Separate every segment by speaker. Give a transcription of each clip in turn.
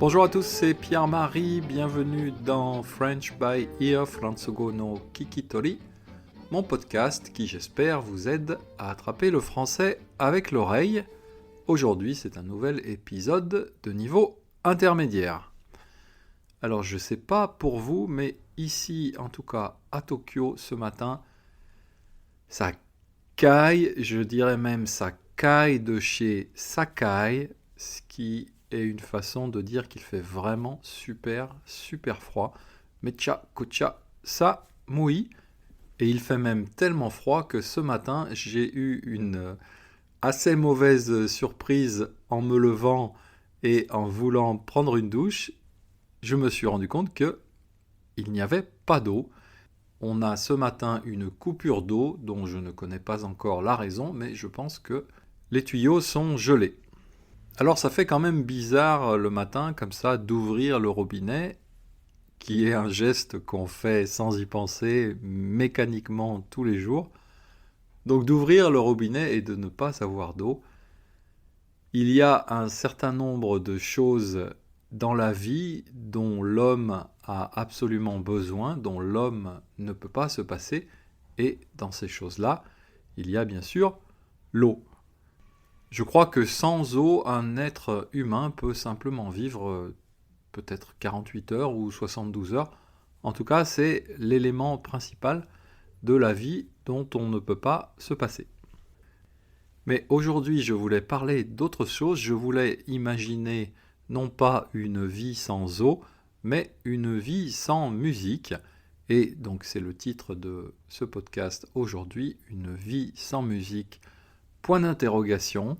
Speaker 1: Bonjour à tous, c'est Pierre-Marie, bienvenue dans French by Ear Fransugo no Kikitori, mon podcast qui j'espère vous aide à attraper le français avec l'oreille. Aujourd'hui c'est un nouvel épisode de niveau intermédiaire. Alors je sais pas pour vous, mais ici en tout cas à Tokyo ce matin, ça caille, je dirais même ça caille de chez Sakai, ce qui est une façon de dire qu'il fait vraiment super froid. Mecha kocha sa mouille. Et il fait même tellement froid que ce matin, j'ai eu une assez mauvaise surprise en me levant et en voulant prendre une douche. Je me suis rendu compte que il n'y avait pas d'eau. On a ce matin une coupure d'eau dont je ne connais pas encore la raison, mais je pense que les tuyaux sont gelés. Alors ça fait quand même bizarre le matin comme ça d'ouvrir le robinet, qui est un geste qu'on fait sans y penser mécaniquement tous les jours. Donc d'ouvrir le robinet et de ne pas avoir d'eau. Il y a un certain nombre de choses dans la vie dont l'homme a absolument besoin, dont l'homme ne peut pas se passer, et dans ces choses-là, il y a bien sûr l'eau. Je crois que sans eau, un être humain peut simplement vivre peut-être 48 heures ou 72 heures. En tout cas, c'est l'élément principal de la vie dont on ne peut pas se passer. Mais aujourd'hui, je voulais parler d'autre chose. Je voulais imaginer non pas une vie sans eau, mais une vie sans musique. Et donc c'est le titre de ce podcast aujourd'hui, une vie sans musique. Point d'interrogation.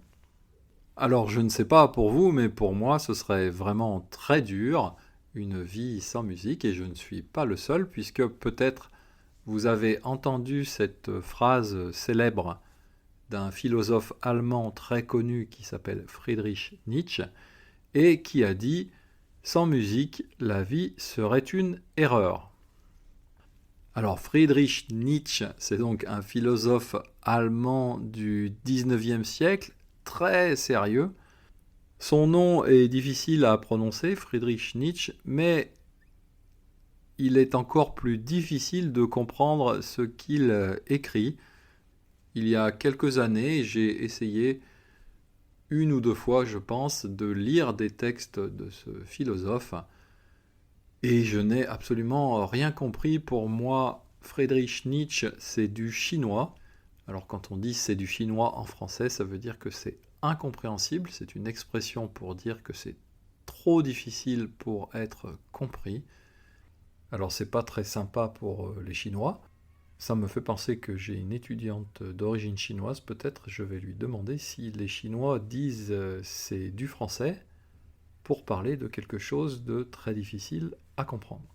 Speaker 1: Alors je ne sais pas pour vous, mais pour moi ce serait vraiment très dur, une vie sans musique, et je ne suis pas le seul, puisque peut-être vous avez entendu cette phrase célèbre d'un philosophe allemand très connu qui s'appelle Friedrich Nietzsche, et qui a dit « Sans musique, la vie serait une erreur ». Alors Friedrich Nietzsche, c'est donc un philosophe allemand du 19e siècle, très sérieux. Son nom est difficile à prononcer, Friedrich Nietzsche, mais il est encore plus difficile de comprendre ce qu'il écrit. Il y a quelques années, j'ai essayé une ou deux fois, je pense, de lire des textes de ce philosophe, et je n'ai absolument rien compris. Pour moi, Friedrich Nietzsche, c'est du chinois. Alors quand on dit c'est du chinois en français, ça veut dire que c'est incompréhensible, c'est une expression pour dire que c'est trop difficile pour être compris. Alors c'est pas très sympa pour les Chinois. Ça me fait penser que j'ai une étudiante d'origine chinoise, peut-être je vais lui demander si les Chinois disent c'est du français pour parler de quelque chose de très difficile à comprendre.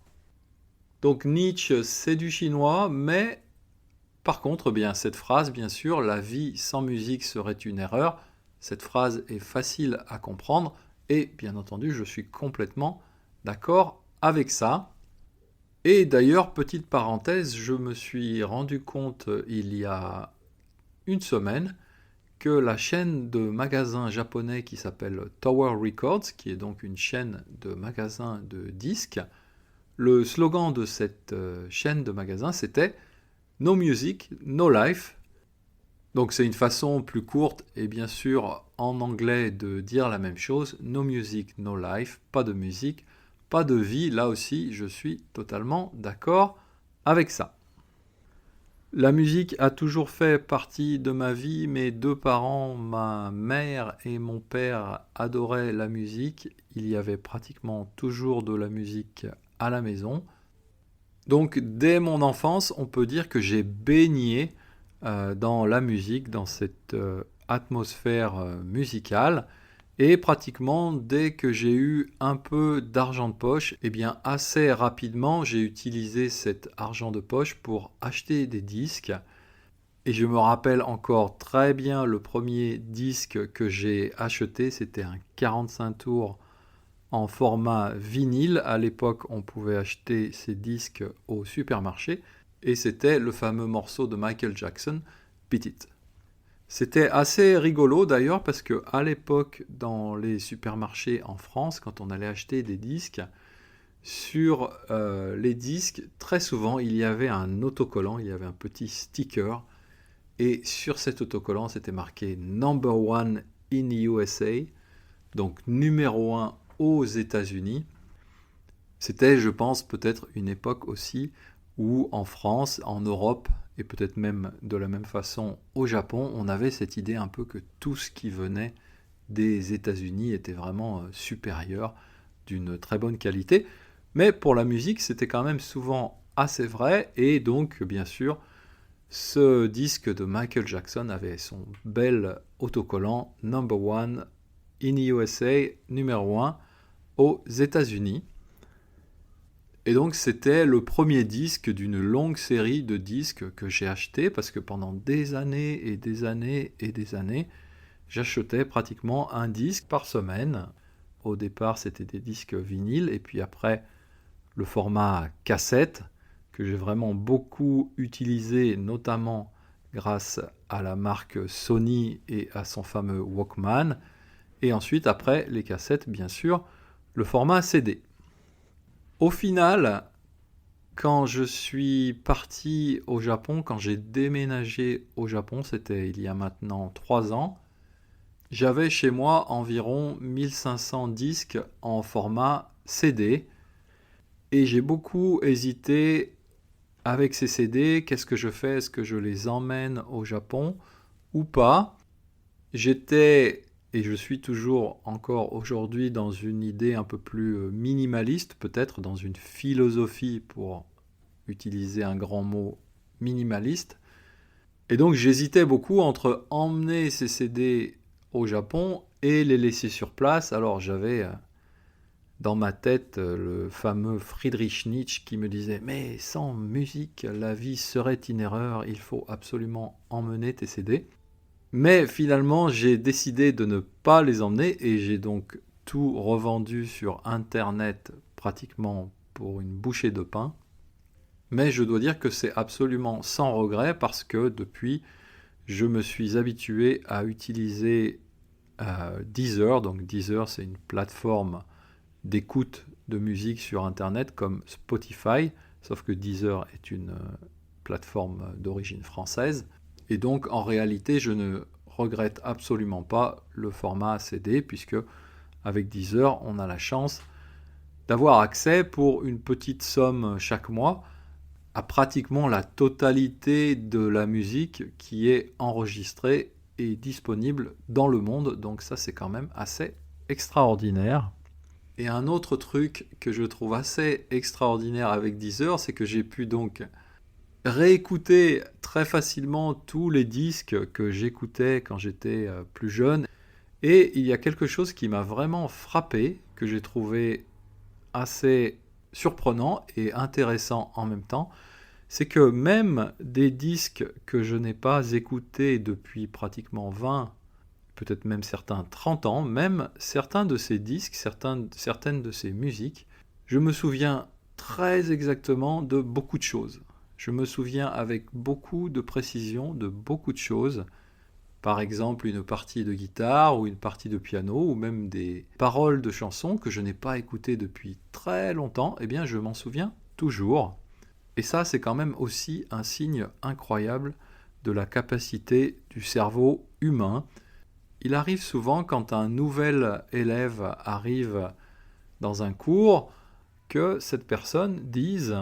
Speaker 1: Donc Nietzsche c'est du chinois, mais par contre, bien, cette phrase, bien sûr, la vie sans musique serait une erreur, cette phrase est facile à comprendre et bien entendu, je suis complètement d'accord avec ça. Et d'ailleurs, petite parenthèse, je me suis rendu compte il y a une semaine que la chaîne de magasins japonais qui s'appelle Tower Records, qui est donc une chaîne de magasins de disques, le slogan de cette chaîne de magasins, c'était No Music, No Life. Donc c'est une façon plus courte et bien sûr en anglais de dire la même chose. No Music, No Life, pas de musique, pas de vie. Là aussi, je suis totalement d'accord avec ça. La musique a toujours fait partie de ma vie. Mes deux parents, ma mère et mon père adoraient la musique. Il y avait pratiquement toujours de la musique à la maison. Donc dès mon enfance, on peut dire que j'ai baigné dans la musique, dans cette atmosphère musicale. Et pratiquement dès que j'ai eu un peu d'argent de poche, eh bien assez rapidement, j'ai utilisé cet argent de poche pour acheter des disques. Et je me rappelle encore très bien le premier disque que j'ai acheté, c'était un 45 tours en format vinyle. À l'époque, on pouvait acheter ces disques au supermarché et c'était le fameux morceau de Michael Jackson, Beat It. C'était assez rigolo d'ailleurs parce que à l'époque, dans les supermarchés en France, quand on allait acheter des disques, sur les disques, très souvent, il y avait un autocollant, il y avait un petit sticker. Et sur cet autocollant, c'était marqué Number One in USA, donc numéro un aux États-Unis. C'était, je pense, peut-être une époque aussi où en France, en Europe, et peut-être même de la même façon au Japon, on avait cette idée un peu que tout ce qui venait des États-Unis était vraiment supérieur, d'une très bonne qualité. Mais pour la musique, c'était quand même souvent assez vrai, et donc, bien sûr, ce disque de Michael Jackson avait son bel autocollant Number One in USA, numéro 1 aux États-Unis. Et donc c'était le premier disque d'une longue série de disques que j'ai acheté parce que pendant des années et des années et des années, j'achetais pratiquement un disque par semaine. Au départ, c'était des disques vinyles et puis après le format cassette que j'ai vraiment beaucoup utilisé, notamment grâce à la marque Sony et à son fameux Walkman. Et ensuite, après les cassettes, bien sûr, le format CD. Au final, quand je suis parti au Japon, quand j'ai déménagé au Japon, c'était il y a maintenant 3 ans, j'avais chez moi environ 1500 disques en format CD et j'ai beaucoup hésité avec ces CD, qu'est-ce que je fais? Est-ce que je les emmène au Japon ou pas? J'étais, et je suis toujours encore aujourd'hui, dans une idée un peu plus minimaliste, peut-être dans une philosophie, pour utiliser un grand mot, minimaliste. Et donc j'hésitais beaucoup entre emmener ces CD au Japon et les laisser sur place. Alors j'avais dans ma tête le fameux Friedrich Nietzsche qui me disait mais sans musique la vie serait une erreur, il faut absolument emmener tes CD. Mais finalement j'ai décidé de ne pas les emmener et j'ai donc tout revendu sur internet pratiquement pour une bouchée de pain. Mais je dois dire que c'est absolument sans regret parce que depuis je me suis habitué à utiliser Deezer. Donc Deezer c'est une plateforme d'écoute de musique sur Internet comme Spotify, sauf que Deezer est une plateforme d'origine française. Et donc en réalité, je ne regrette absolument pas le format CD, puisque avec Deezer, on a la chance d'avoir accès pour une petite somme chaque mois à pratiquement la totalité de la musique qui est enregistrée et disponible dans le monde. Donc ça, c'est quand même assez extraordinaire. Et un autre truc que je trouve assez extraordinaire avec Deezer, c'est que j'ai pu donc réécouter très facilement tous les disques que j'écoutais quand j'étais plus jeune. Et il y a quelque chose qui m'a vraiment frappé, que j'ai trouvé assez surprenant et intéressant en même temps, c'est que même des disques que je n'ai pas écoutés depuis pratiquement 20, peut-être même certains 30 ans, même certains de ces disques, certaines de ces musiques, je me souviens très exactement de beaucoup de choses. Je me souviens avec beaucoup de précision de beaucoup de choses. Par exemple, une partie de guitare ou une partie de piano ou même des paroles de chansons que je n'ai pas écoutées depuis très longtemps, eh bien je m'en souviens toujours. Et ça, c'est quand même aussi un signe incroyable de la capacité du cerveau humain. Il arrive souvent quand un nouvel élève arrive dans un cours que cette personne dise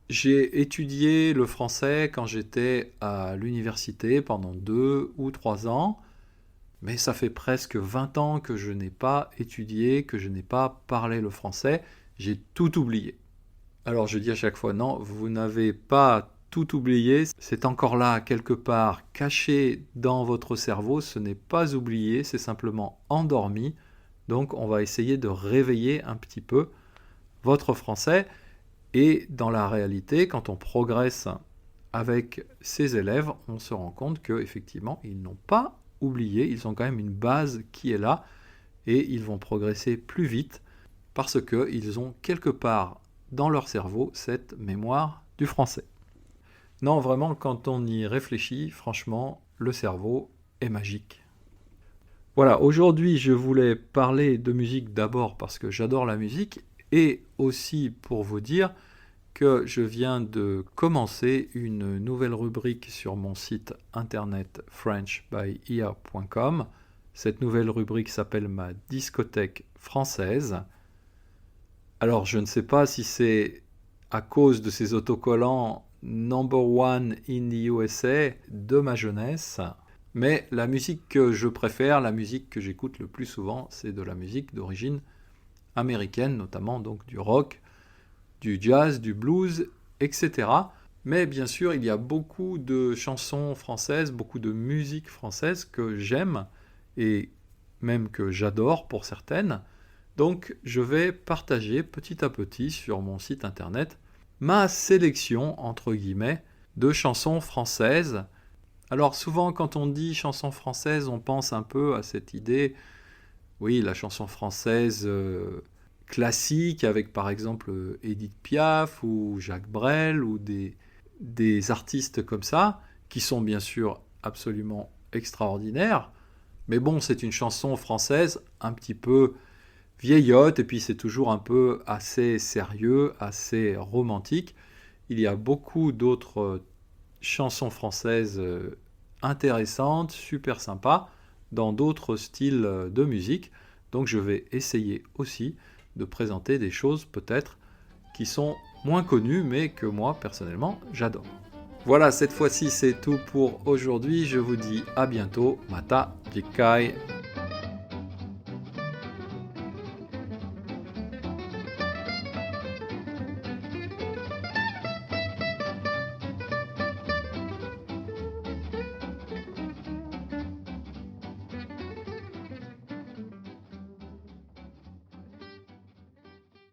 Speaker 1: j'ai étudié le français quand j'étais à l'université pendant 2 ou 3 ans, mais ça fait presque 20 ans que je n'ai pas étudié, que je n'ai pas parlé le français, j'ai tout oublié. Alors je dis à chaque fois non, vous n'avez pas tout oublié, c'est encore là quelque part caché dans votre cerveau, ce n'est pas oublié, c'est simplement endormi. Donc on va essayer de réveiller un petit peu votre français. Et dans la réalité, quand on progresse avec ces élèves, on se rend compte qu'effectivement, ils n'ont pas oublié, ils ont quand même une base qui est là, et ils vont progresser plus vite parce qu'ils ont quelque part dans leur cerveau cette mémoire du français. Non, vraiment, quand on y réfléchit, franchement, le cerveau, est magique. Voilà, aujourd'hui je voulais parler de musique d'abord parce que j'adore la musique et aussi pour vous dire que je viens de commencer une nouvelle rubrique sur mon site internet frenchbyear.com. Cette nouvelle rubrique s'appelle ma discothèque française. Alors je ne sais pas si c'est à cause de ces autocollants Number One in the USA de ma jeunesse, mais la musique que je préfère, la musique que j'écoute le plus souvent, c'est de la musique d'origine américaine, notamment donc du rock, du jazz, du blues, etc. Mais bien sûr, il y a beaucoup de chansons françaises, beaucoup de musique française que j'aime et même que j'adore pour certaines. Donc, je vais partager petit à petit sur mon site internet ma sélection, entre guillemets, de chansons françaises. Alors souvent, quand on dit chansons françaises, on pense un peu à cette idée, oui, la chanson française classique, avec par exemple Édith Piaf ou Jacques Brel ou des artistes comme ça, qui sont bien sûr absolument extraordinaires. Mais bon, c'est une chanson française un petit peu vieillotte, et puis c'est toujours un peu assez sérieux, assez romantique. Il y a beaucoup d'autres chansons françaises intéressantes, super sympas, dans d'autres styles de musique. Donc je vais essayer aussi de présenter des choses peut-être qui sont moins connues, mais que moi personnellement j'adore. Voilà, cette fois-ci c'est tout pour aujourd'hui. Je vous dis à bientôt. Mata Jikai.